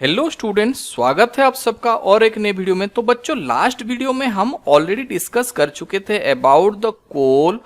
Hello students, स्वागत है आप सबका और एक नए वीडियो में। तो बच्चों, लास्ट वीडियो में हम ऑलरेडी डिस्कस कर चुके थे अबाउट द कोल।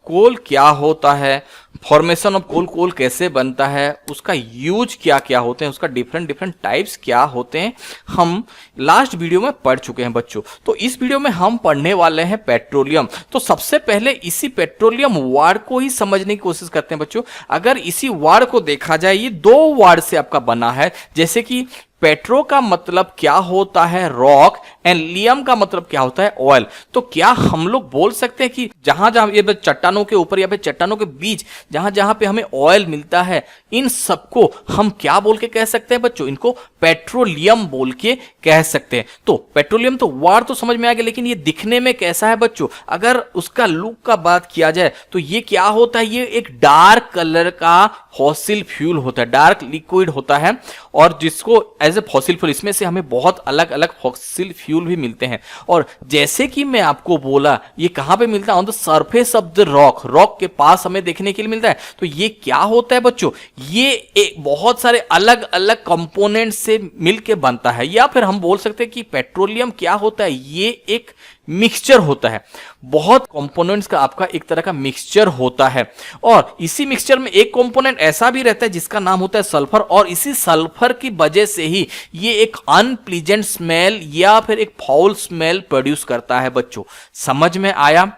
कोल क्या होता है, फॉर्मेशन ऑफ कोल, कोल कैसे बनता है, उसका यूज क्या क्या होते हैं, उसका डिफरेंट डिफरेंट टाइप्स क्या होते हैं, हम लास्ट वीडियो में पढ़ चुके हैं बच्चों। तो इस वीडियो में हम पढ़ने वाले हैं पेट्रोलियम। तो सबसे पहले इसी पेट्रोलियम वर्ड को ही समझने की कोशिश करते हैं बच्चों। अगर इसी वर्ड को देखा जाए, ये दो वर्ड से आपका बना है। जैसे कि पेट्रो का मतलब क्या होता है रॉक, एंड लियम का मतलब क्या होता है ऑयल। तो क्या हम लोग बोल सकते हैं कि जहां जहां ये चट्टानों के ऊपर या फिर चट्टानों के बीच जहां जहां पे हमें ऑयल मिलता है, इन सबको हम क्या बोल के कह सकते हैं बच्चों? इनको पेट्रोलियम बोल के कह सकते हैं। तो पेट्रोलियम तो वर्ड तो समझ में आ गया, लेकिन ये दिखने में कैसा है बच्चों? अगर उसका लुक का बात किया जाए तो ये क्या होता है? ये एक डार्क कलर का फॉसिल फ्यूल होता है, डार्क लिक्विड होता है, और जिसको एज ए फॉसिल फ्यूल, इसमें से हमें बहुत अलग अलग फॉसिल फ्यूल भी मिलते हैं। और जैसे कि मैं आपको बोला, ये कहां पे मिलता है? On the surface of the rock, rock के पास हमें देखने के लिए मिलता है। तो ये क्या होता है बच्चों? ये एक बहुत सारे अलग अलग कंपोनेंट से मिलके बनता है, या फिर हम बोल सकते हैं कि पेट्रोलियम क्या होता है? ये एक मिक्सचर होता है, बहुत कंपोनेंट्स का आपका एक तरह का मिक्सचर होता है। और इसी मिक्सचर में एक कंपोनेंट ऐसा भी रहता है जिसका नाम होता है सल्फर, और इसी सल्फर की वजह से ही ये एक अनप्लीजेंट स्मेल या फिर एक फाउल स्मेल प्रोड्यूस करता है बच्चों। समझ में आया?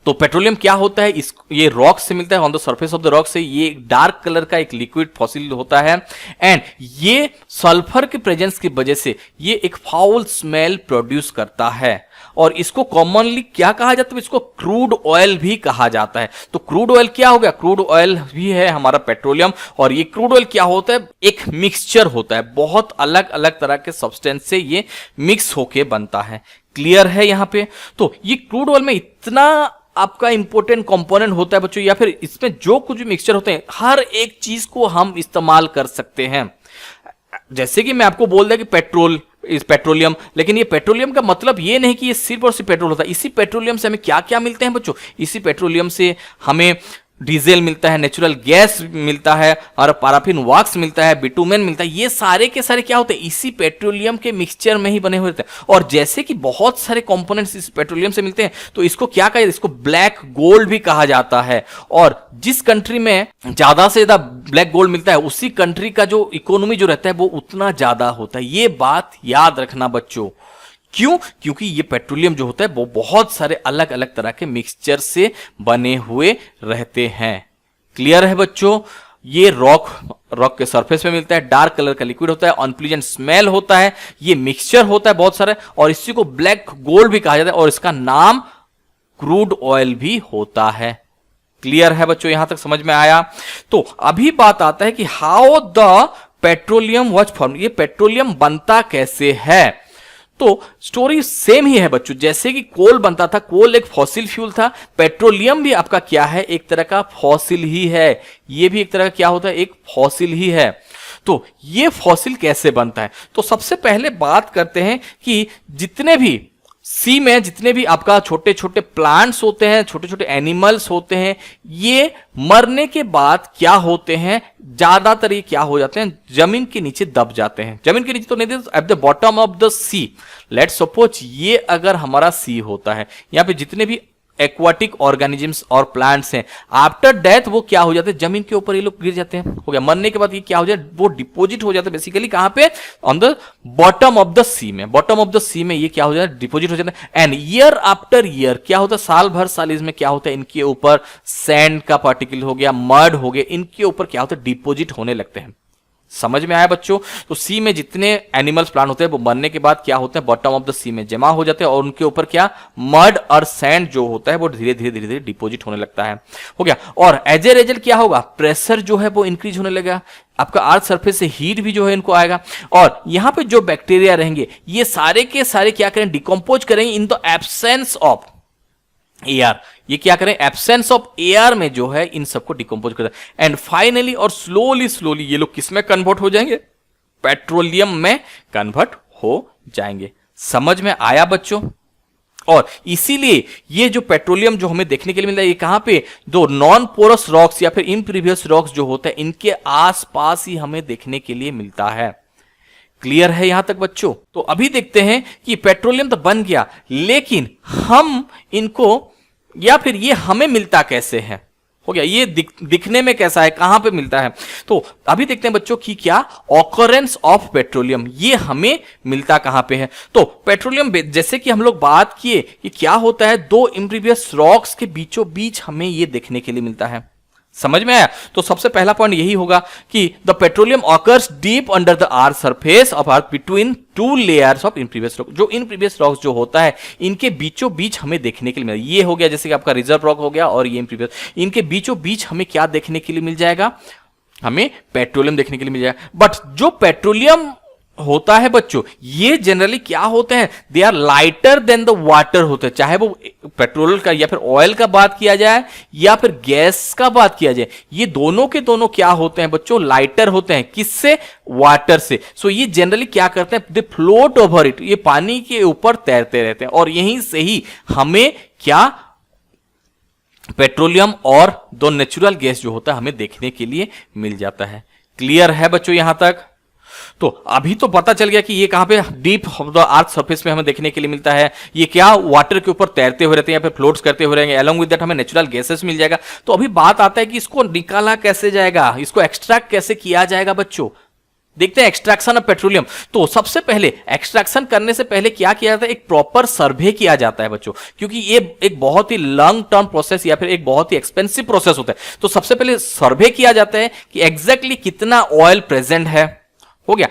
तो पेट्रोलियम क्या होता है? ये रॉक से मिलता है, on the surface of the rock से। ये डार्क कलर का एक लिक्विड फॉसिल होता है, एंड ये सल्फर के प्रेजेंस की वजह से ये एक फाउल स्मेल प्रोड्यूस करता है। और इसको कॉमनली क्या कहा जाता है? इसको क्रूड ऑयल भी कहा जाता है। तो क्रूड ऑयल क्या हो गया? क्रूड ऑयल भी है हमारा पेट्रोलियम। और ये क्रूड ऑयल क्या होता है? एक मिक्सचर होता है, बहुत अलग अलग तरह के सब्सटेंस से ये मिक्स होके बनता है। क्लियर है यहां पे? तो ये क्रूड ऑयल में इतना आपका इंपॉर्टेंट कंपोनेंट होता है बच्चों, या फिर इसमें जो कुछ भी मिक्सचर होते हैं, हर एक चीज को हम इस्तेमाल कर सकते हैं। जैसे कि मैं आपको बोल दिया कि पेट्रोल इस पेट्रोलियम, लेकिन ये पेट्रोलियम का मतलब ये नहीं कि ये सिर्फ और सिर्फ पेट्रोल होता है। इसी पेट्रोलियम से हमें क्या क्या मिलते हैं बच्चों? इसी पेट्रोलियम से हमें डीजल मिलता है, नेचुरल गैस मिलता है, और पैराफिन वैक्स मिलता है, बिटुमेन मिलता है। ये सारे के सारे क्या होते हैं? इसी पेट्रोलियम के मिक्सचर में ही बने हुए होते हैं। और जैसे कि बहुत सारे कंपोनेंट्स इस पेट्रोलियम से मिलते हैं, तो इसको क्या कहा जाता है? इसको ब्लैक गोल्ड भी कहा जाता है। और जिस कंट्री में ज्यादा से ज्यादा ब्लैक गोल्ड मिलता है, उसी कंट्री का जो इकोनॉमी जो रहता है वो उतना ज्यादा होता है। ये बात याद रखना बच्चों। क्यों? क्योंकि ये पेट्रोलियम जो होता है वो बहुत सारे अलग अलग तरह के मिक्सचर से बने हुए रहते हैं। क्लियर है बच्चों? ये रॉक के सरफेस पे मिलता है, डार्क कलर का लिक्विड होता है, अनप्लीजेंट स्मेल होता है, ये मिक्सचर होता है बहुत सारा, और इसी को ब्लैक गोल्ड भी कहा जाता है, और इसका नाम क्रूड ऑयल भी होता है। क्लियर है बच्चों? यहां तक समझ में आया? तो अभी बात आता है कि how the petroleum was form, ये पेट्रोलियम बनता कैसे है। तो स्टोरी सेम ही है बच्चों। जैसे कि कोल बनता था, कोल एक फॉसिल फ्यूल था, पेट्रोलियम भी आपका क्या है? एक तरह का फॉसिल ही है। ये भी एक तरह का क्या होता है? एक फॉसिल ही है। तो ये फॉसिल कैसे बनता है? तो सबसे पहले बात करते हैं कि जितने भी सी में जितने भी आपका छोटे छोटे प्लांट्स होते हैं, छोटे छोटे एनिमल्स होते हैं, ये मरने के बाद क्या होते हैं? ज्यादातर ये क्या हो जाते हैं? जमीन के नीचे दब जाते हैं। जमीन के नीचे तो नहीं, at the bottom of the sea. Let's suppose ये अगर हमारा सी होता है, यहाँ पे जितने भी एक्वाटिक ऑर्गेनिजम्स और प्लांट्स हैं, आफ्टर डेथ वो क्या हो जाते हैं? जमीन के ऊपर ये लोग गिर जाते हैं। हो गया, मरने के बाद ये क्या हो जाए? वो डिपोजिट हो जाते हैं बेसिकली कहां पे? On the bottom of the sea में। बॉटम ऑफ द सी में ये क्या हो जाता है? डिपोजिट हो जाता है। एंड ईयर आफ्टर ईयर क्या होता है? साल भर साल इसमें क्या होता है? इनके ऊपर सैंड का पार्टिकल हो गया, मड हो गया, इनके ऊपर क्या होता है? डिपोजिट होने लगते हैं। समझ में आया बच्चों? तो सी में जितने एनिमल्स प्लांट होते हैं वो मरने के बाद क्या होते हैं? बॉटम ऑफ द सी में जमा हो जाते हैं, और उनके ऊपर क्या? मड और सैंड जो होता है वो धीरे धीरे धीरे धीरे डिपोजिट होने लगता है। हो गया। और एज ए रिजल्ट क्या होगा? प्रेशर जो है वो इंक्रीज होने लगेगा, आपका अर्थ सरफेस से हीट भी जो है इनको आएगा, और यहां पे जो बैक्टीरिया रहेंगे ये सारे के सारे क्या करें? डिकम्पोज करेंगे in the absence of air. ये क्या करें? एब्सेंस ऑफ एयर में जो है इन सबको डिकम्पोज कर, एंड फाइनली और स्लोली स्लोली ये लोग किस में कन्वर्ट हो जाएंगे? पेट्रोलियम में कन्वर्ट हो जाएंगे। समझ में आया बच्चों? और इसीलिए ये जो पेट्रोलियम जो हमें देखने के लिए मिलता है, ये कहां पे? दो नॉन पोरस रॉक्स या फिर इम्प्रीवियस रॉक्स जो होते हैं, इनके आसपास ही हमें देखने के लिए मिलता है। क्लियर है यहां तक बच्चों? तो अभी देखते हैं कि पेट्रोलियम तो बन गया, लेकिन हम इनको या फिर ये हमें मिलता कैसे है? हो गया, ये दिखने में कैसा है, कहां पे मिलता है? तो अभी देखते हैं बच्चों कि क्या ऑकरेंस ऑफ पेट्रोलियम, ये हमें मिलता कहां पे है? तो पेट्रोलियम जैसे कि हम लोग बात किए कि क्या होता है, दो इम्प्रीवियस रॉक्स के बीचों बीच हमें ये देखने के लिए मिलता है। समझ में आया? तो सबसे पहला पॉइंट यही होगा कि the petroleum occurs deep under the earth surface of earth between two layers of impervious rock. जो इनप्रीवियस रॉक्स जो होता है, इनके बीचों बीच हमें देखने के लिए मिलेगा। ये हो गया जैसे कि आपका रिजर्व रॉक हो गया, और ये इनप्रीवियस, इनके बीचों बीच हमें क्या देखने के लिए मिल जाएगा? हमें पेट्रोलियम देखने के लिए मिल जाएगा। बट जो पेट्रोलियम होता है बच्चों, ये जनरली क्या होते हैं, they are lighter than the water होते हैं। चाहे वो पेट्रोल का या फिर ऑयल का बात किया जाए या फिर गैस का बात किया जाए, ये दोनों के दोनों क्या होते हैं बच्चों, लाइटर होते हैं। किससे? वाटर से। सो ये जनरली क्या करते हैं, दे फ्लोट ओवर इट, ये पानी के ऊपर तैरते रहते हैं, और यहीं से ही हमें क्या, पेट्रोलियम और दो नेचुरल गैस जो होता है हमें देखने के लिए मिल जाता है। क्लियर है बच्चों यहां तक? तो अभी तो पता चल गया कि ये कहां पे deep of the earth surface में हमें देखने के लिए मिलता है, ये क्या वाटर के ऊपर तैरते हुए रहते हैं या फिर फ्लोट्स करते हुए रहेंगे, अलोंग विद दैट हमें नेचुरल गैसेस मिल जाएगा। तो अभी बात आता है कि इसको निकाला कैसे जाएगा, इसको एक्सट्रैक्ट कैसे किया जाएगा बच्चों? देखते हैं एक्सट्रैक्शन ऑफ पेट्रोलियम। तो सबसे पहले एक्सट्रैक्शन करने से पहले क्या किया जाता है, एक प्रॉपर सर्वे किया जाता है बच्चों, क्योंकि ये एक बहुत ही लॉन्ग टर्म प्रोसेस या फिर एक बहुत ही एक्सपेंसिव प्रोसेस होता है। तो सबसे पहले सर्वे किया जाता है कि एग्जैक्टली कितना ऑयल प्रेजेंट है। हो गया,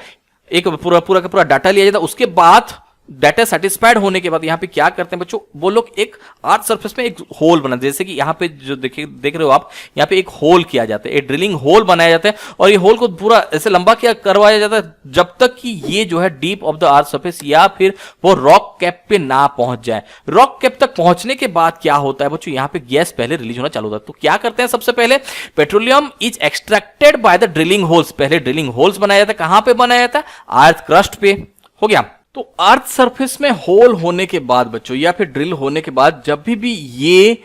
एक पूरा पूरा का पूरा डाटा लिया जाता है। उसके बाद डाटा सेटिस्फाइड होने के बाद यहां पे क्या करते हैं बच्चों, वो लोग एक अर्थ सरफेस में एक होल बना, जैसे कि यहां पे जो देख रहे हो आप, यहां पे एक होल किया जाता है, एक ड्रिलिंग होल बनाया जाता है, और ये होल को पूरा ऐसे लंबा क्या करवाया जाता है जब तक कि ये जो है deep of the earth surface या फिर वो रॉक कैप पे ना पहुंच जाए। रॉक कैप तक पहुंचने के बाद क्या होता है बच्चों, यहां पे गैस पहले रिलीज होना चालू होता है। तो क्या करते हैं, सबसे पहले petroleum is extracted by the drilling holes. पहले ड्रिलिंग होल्स बनाया जाता है, कहां पे बनाया जाता है, अर्थ क्रस्ट पे। हो गया, तो अर्थ सरफेस में होल होने के बाद बच्चों या फिर ड्रिल होने के बाद, जब भी ये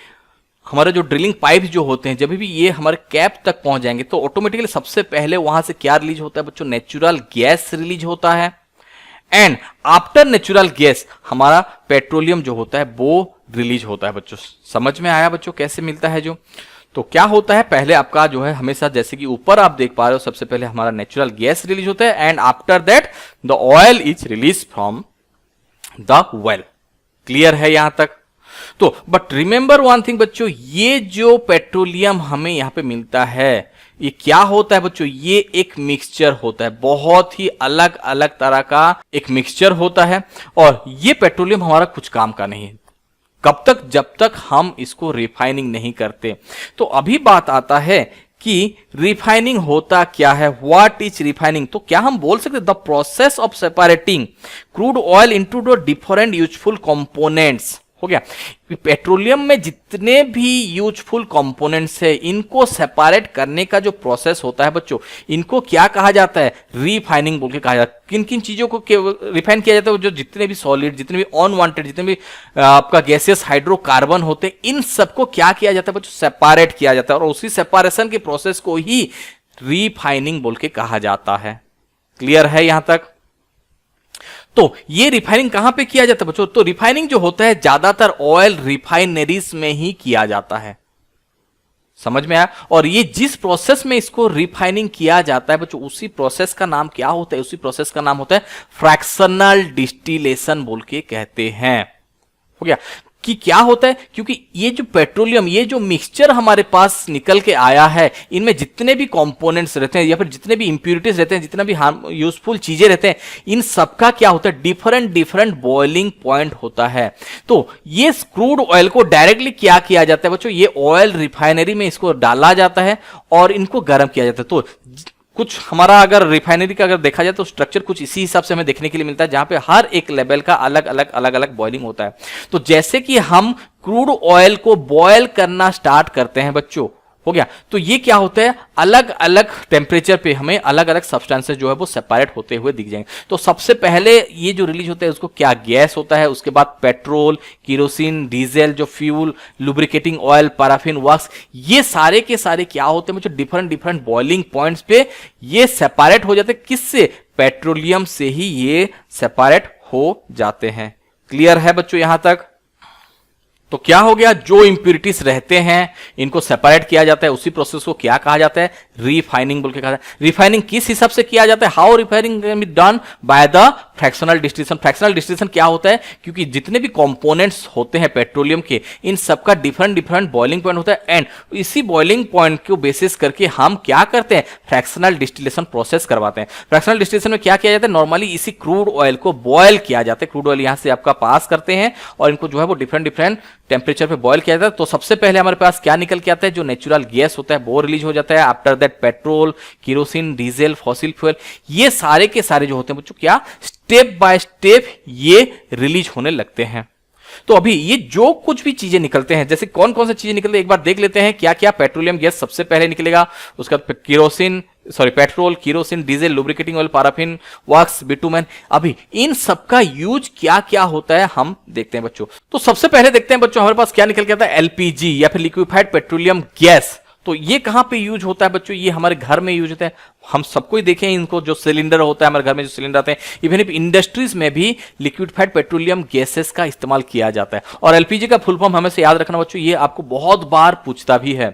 हमारे जो ड्रिलिंग पाइप जो होते हैं, जब भी ये हमारे कैप तक पहुंच जाएंगे, तो ऑटोमेटिकली सबसे पहले वहां से क्या रिलीज होता है बच्चों, नेचुरल गैस रिलीज होता है। एंड आफ्टर नेचुरल गैस हमारा पेट्रोलियम जो होता है वो रिलीज होता है बच्चों। समझ में आया बच्चों कैसे मिलता है जो? तो क्या होता है, पहले आपका जो है हमेशा जैसे कि ऊपर आप देख पा रहे हो, सबसे पहले हमारा नेचुरल गैस रिलीज होता है, and after that the oil is release from the well. Clear है यहां तक? तो बट रिमेंबर वन थिंग बच्चों, ये जो पेट्रोलियम हमें यहां पे मिलता है, ये क्या होता है बच्चों, ये एक मिक्सचर होता है, बहुत ही अलग अलग तरह का एक मिक्सचर होता है, और ये पेट्रोलियम हमारा कुछ काम का नहीं है। कब तक? जब तक हम इसको रिफाइनिंग नहीं करते। तो अभी बात आता है कि रिफाइनिंग होता क्या है, व्हाट इज रिफाइनिंग? तो क्या हम बोल सकते the process of separating crude oil into the different useful components. हो गया, पेट्रोलियम में जितने भी यूजफुल कंपोनेंट्स है, इनको सेपरेट करने का जो प्रोसेस होता है बच्चों, इनको क्या कहा जाता है, रिफाइनिंग बोल के कहा जाता है। किन किन चीजों को रिफाइन किया जाता है, जो जितने भी सॉलिड, जितने भी अनवांटेड, जितने भी आपका गैसेस हाइड्रोकार्बन होते हैं, इन सबको क्या किया जाता है बच्चों, सेपरेट किया जाता है, और उसी सेपरेशन के प्रोसेस को ही रिफाइनिंग बोल के कहा जाता है। क्लियर है यहां तक? तो ये रिफाइनिंग कहां पे किया जाता है बच्चों? तो रिफाइनिंग जो होता है ज्यादातर ऑयल रिफाइनरीज में ही किया जाता है। समझ में आया? और ये जिस प्रोसेस में इसको रिफाइनिंग किया जाता है बच्चों, उसी प्रोसेस का नाम क्या होता है, उसी प्रोसेस का नाम होता है फ्रैक्शनल डिस्टिलेशन बोल के कहते हैं। हो गया कि क्या होता है, क्योंकि ये जो पेट्रोलियम, ये जो मिक्सचर हमारे पास निकल के आया है, इनमें जितने भी कंपोनेंट्स रहते हैं या फिर जितने भी इंप्यूरिटीज रहते हैं, जितना भी यूजफुल चीजें रहते हैं, इन सबका क्या होता है, डिफरेंट डिफरेंट बॉइलिंग पॉइंट होता है। तो ये क्रूड ऑयल को डायरेक्टली क्या किया जाता है बच्चों, ये ऑयल रिफाइनरी में इसको डाला जाता है और इनको गर्म किया जाता है। तो कुछ हमारा अगर रिफाइनरी का अगर देखा जाए तो स्ट्रक्चर कुछ इसी हिसाब से हमें देखने के लिए मिलता है, जहां पे हर एक लेवल का अलग अलग बॉइलिंग होता है। तो जैसे कि हम क्रूड ऑयल को बॉयल करना स्टार्ट करते हैं बच्चों, हो गया। तो ये क्या होता है, अलग अलग टेम्परेचर पे हमें अलग अलग सब्सटेंसेस जो है वो सेपरेट होते हुए दिख जाएंगे। तो सबसे पहले ये जो रिलीज होता है उसको क्या गैस होता है, उसके बाद पेट्रोल, केरोसिन, डीजल, जो fuel, lubricating oil, paraffin, wax, ये सारे के सारे क्या होते हैं बच्चों, डिफरेंट डिफरेंट बॉइलिंग पॉइंट्स पे ये सेपरेट हो जाते हैं। किससे, पेट्रोलियम से ही ये सेपरेट हो जाते हैं। क्लियर है बच्चों यहां तक? तो क्या हो गया, जो इंप्यूरिटीज रहते हैं इनको सेपरेट किया जाता है, उसी प्रोसेस को क्या कहा जाता है, रिफाइनिंग बोल के कहा जाता है। रिफाइनिंग किस हिसाब से किया जाता है, how refining can be done, by the fractional distillation. Fractional distillation क्या होता है, क्योंकि जितने भी कंपोनेंट्स होते हैं पेट्रोलियम के, इन सबका डिफरेंट डिफरेंट बॉइलिंग पॉइंट होता है, एंड इसी बॉइलिंग पॉइंट को बेसिस करके हम क्या करते हैं, फ्रैक्शनल डिस्टिलेशन प्रोसेस करवाते हैं। फ्रैक्शनल डिस्टिलेशन में क्या किया जाता है, नॉर्मली इसी क्रूड ऑयल को बॉयल किया जाता है, क्रूड ऑयल यहां से आपका पास करते हैं और इनको जो है वो डिफरेंट डिफरेंट टेम्परेचर पे बॉयल किया जाता है। तो सबसे पहले हमारे पास क्या निकल के आता है, जो नेचुरल गैस होता है वो रिलीज हो जाता है। After that petrol, kerosene, diesel, fossil fuel, ये सारे के सारे जो होते हैं बच्चों क्या स्टेप बाय स्टेप ये रिलीज होने लगते हैं। तो अभी ये जो कुछ भी चीजें निकलते हैं, जैसे कौन कौन सी चीजें निकलती है एक बार देख लेते हैं। क्या क्या पेट्रोलियम गैस सबसे पहले निकलेगा, उसका kerosene, petrol, kerosene, diesel, lubricating oil, paraffin, wax, bitumen. अभी इन सब का यूज क्या क्या होता है हम देखते हैं बच्चों। तो सबसे पहले देखते हैं बच्चों हमारे पास क्या निकल के आता है, एलपीजी या फिर लिक्विफाइड पेट्रोलियम गैस। तो ये कहां पे यूज होता है बच्चों, ये हमारे घर में यूज होता है। हम सबको ही देखें इनको, जो सिलेंडर होता है हमारे घर में, जो सिलेंडर आते हैं, इवन इफ इंडस्ट्रीज में भी लिक्विफाइड पेट्रोलियम गैसेस का इस्तेमाल किया जाता है। और एलपीजी का फुल फॉर्म हमें से याद रखना बच्चों, ये आपको बहुत बार पूछता भी है।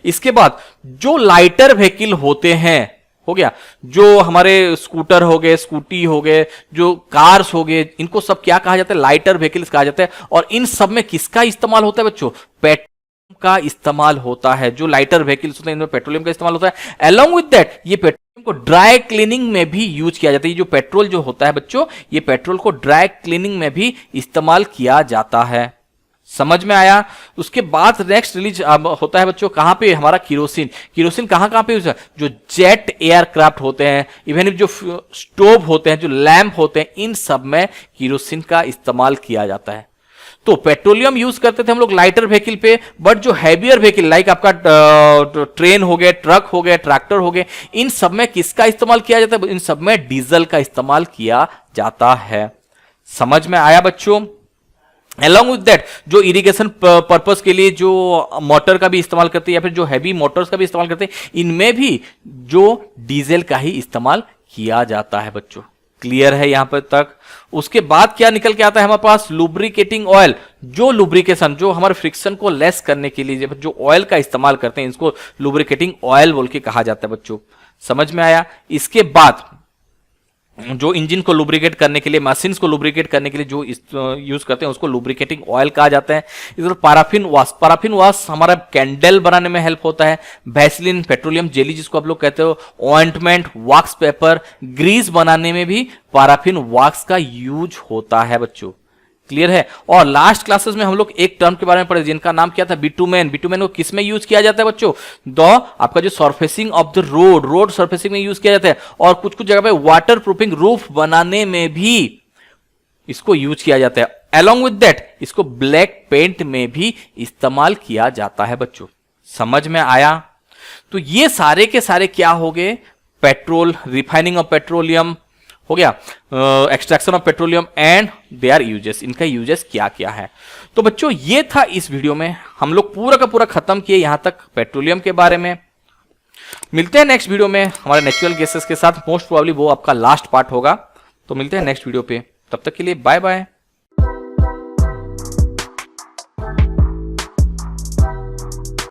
इसके बाद जो लाइटर व्हीकल होते हैं, हो गया, जो हमारे स्कूटर हो गए, स्कूटी हो गए, जो कार्स हो गए, इनको सब क्या कहा जाता है, लाइटर व्हीकल्स कहा जाता है। और इन सब में किसका इस्तेमाल होता है बच्चों, पेट्रोलियम का इस्तेमाल होता है। जो लाइटर व्हीकल्स होते हैं इनमें पेट्रोलियम का इस्तेमाल होता है। अलोंग विद दैट ये पेट्रोलियम को ड्राई क्लीनिंग में भी यूज किया जाता है। ये जो पेट्रोल जो होता है बच्चों, ये पेट्रोल को ड्राई क्लीनिंग में भी इस्तेमाल किया जाता है। समझ में आया? उसके बाद नेक्स्ट रिलीज होता है बच्चों कहां पे, हमारा केरोसिन। केरोसिन कहां कहां पे यूज है, जो जेट एयरक्राफ्ट होते हैं, इवन जो स्टोव होते हैं, जो लैंप होते हैं, इन सब में केरोसिन का इस्तेमाल किया जाता है। तो पेट्रोलियम यूज करते थे हम लोग लाइटर व्हीकल पे, बट जो हैवियर व्हीकल लाइक आपका ट्रेन हो गए, ट्रक हो गए, ट्रैक्टर हो गए, इन सब में किसका इस्तेमाल किया जाता है, इन सब में डीजल का इस्तेमाल किया जाता है। समझ में आया बच्चों? Along with that, जो इरिगेशन पर्पस के लिए जो मोटर का भी इस्तेमाल करते हैं या फिर जो हैवी मोटर्स का भी इस्तेमाल करते हैं, इनमें भी जो डीजल का ही इस्तेमाल किया जाता है बच्चों। क्लियर है यहां पर तक? उसके बाद क्या निकल के आता है हमारे पास, लुब्रिकेटिंग ऑयल। जो लुब्रिकेशन, जो हमारे फ्रिक्शन को लेस करने के लिए जो ऑयल का इस्तेमाल करते हैं, इसको लुब्रिकेटिंग ऑयल बोल के कहा जाता है बच्चों। समझ में आया? इसके बाद जो इंजन को लुब्रिकेट करने के लिए, मशीन्स को लुब्रिकेट करने के लिए जो यूज करते हैं, उसको लुब्रिकेटिंग ऑयल कहा जाता है। इधर पैराफिन वॉश, पैराफिन वॉश हमारा कैंडल बनाने में हेल्प होता है। वैसलीन, पेट्रोलियम जेली जिसको आप लोग कहते हो, ऑइंटमेंट, वैक्स पेपर, ग्रीस बनाने में भी पैराफिन वॉक्स का यूज होता है बच्चों। क्लियर है? और लास्ट क्लासेस में हम लोग एक टर्म के बारे में पढ़े जिनका नाम क्या था, बिटुमेन। बिटुमेन को किस में यूज किया जाता है बच्चों, आपका जो surfacing of the road surfacing में यूज किया जाता है। और कुछ कुछ जगह पे वाटर प्रूफिंग रूफ बनाने में भी इसको यूज किया जाता है। अलोंग विद दैट इसको ब्लैक पेंट में भी इस्तेमाल किया जाता है बच्चों। समझ में आया? तो ये सारे के सारे क्या हो गए, पेट्रोल, रिफाइनिंग ऑफ पेट्रोलियम हो गया, extraction of petroleum and there uses, इनका यूजेस क्या क्या है। तो बच्चों ये था इस वीडियो में, हम लोग पूरा का पूरा खत्म किए यहां तक पेट्रोलियम के बारे में। मिलते हैं नेक्स्ट वीडियो में हमारे नेचुरल गैसेस के साथ, मोस्ट प्रोबेबली वो आपका लास्ट पार्ट होगा। तो मिलते हैं नेक्स्ट वीडियो पे, तब तक के लिए बाय बाय।